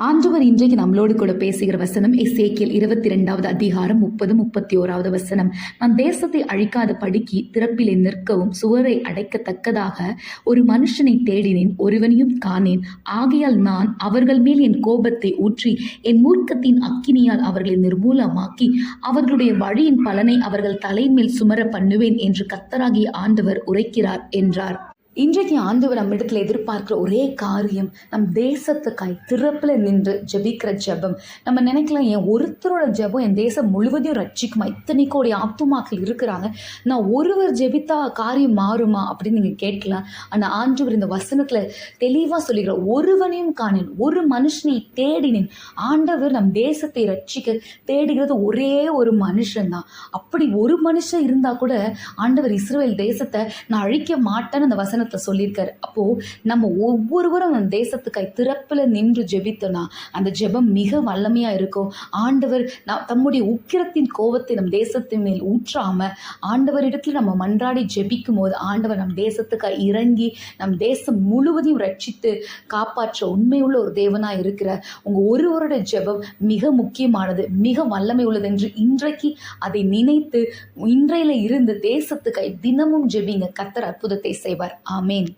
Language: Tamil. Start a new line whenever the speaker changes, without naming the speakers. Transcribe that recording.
ஆண்டவர் இன்றைக்கு நம்மளோடு கூட பேசுகிற வசனம் எசேக்கியேல் 22வது அதிகாரம் 30-31வது வசனம். நான் தேசத்தை அழிக்காத படிக்கு திறப்பிலே நிற்கவும் சுவரை அடைக்கத்தக்கதாக ஒரு மனுஷனை தேடினேன், ஒருவனையும் காணேன். ஆகையால் நான் அவர்கள் மேல் என் கோபத்தை ஊற்றி என் மூர்க்கத்தின் அக்கினியால் அவர்களை நிர்மூலமாக்கி அவர்களுடைய வழியின் பலனை அவர்கள் தலைமேல் சுமர பண்ணுவேன் என்று கர்த்தராகிய ஆண்டவர் உரைக்கிறார் என்றார். இன்றைக்கு ஆண்டவர் நம்ம இடத்துல எதிர்பார்க்கிற ஒரே காரியம், நம் தேசத்துக்காய் திறப்பில் நின்று ஜெபிக்கிற ஜெபம். நம்ம நினைக்கலாம், என் ஒருத்தரோட ஜெபம் என் தேசம் முழுவதையும் ரட்சிக்குமா? இத்தனை கோடி ஆத்துமாக்கள் இருக்கிறாங்க, நான் ஒருவர் ஜெபித்தா காரியம் மாறுமா அப்படின்னு நீங்கள் கேட்கலாம். ஆனால் ஆண்டவர் இந்த வசனத்தில் தெளிவாக சொல்லுகிற, ஒருவனையும் காணேன், ஒரு மனுஷனை தேடினேன். ஆண்டவர் நம் தேசத்தை ரட்சிக்க தேடுகிறது ஒரே ஒரு மனுஷன்தான். அப்படி ஒரு மனுஷன் இருந்தால் கூட ஆண்டவர் இஸ்ரவேல் தேசத்தை நான் அழிக்க மாட்டேன்னு அந்த வசனம் சொல்லியிருக்காரு. அப்போ நம்ம ஒவ்வொருவரும் அந்த தேசத்துக்காய் திறப்பில் நின்று ஜெபித்தோம்னா அந்த ஜெபம் மிக வல்லமையா இருக்கும். ஆண்டவர் தம்முடைய உக்கிரத்தின் கோபத்தை நம் தேசத்தின் மேல் ஊற்றாம ஆண்டவரிடத்தில் நம்ம மன்றாடி ஜெபிக்கும் போது ஆண்டவர் நம் தேசத்துக்காய் இறங்கி நம் தேசம் முழுவதையும் ரட்சித்து காப்பாற்ற உண்மையுள்ள ஒரு தேவனா இருக்கிற உங்க ஒருவரோட ஜெபம் மிக முக்கியமானது, மிக வல்லமை உள்ளது என்று இன்றைக்கு அதை நினைத்து இன்றையில இருந்து தேசத்துக்காய் தினமும் ஜெபிங்க. கர்த்தர் அற்புதத்தை செய்வார். ஆமென்.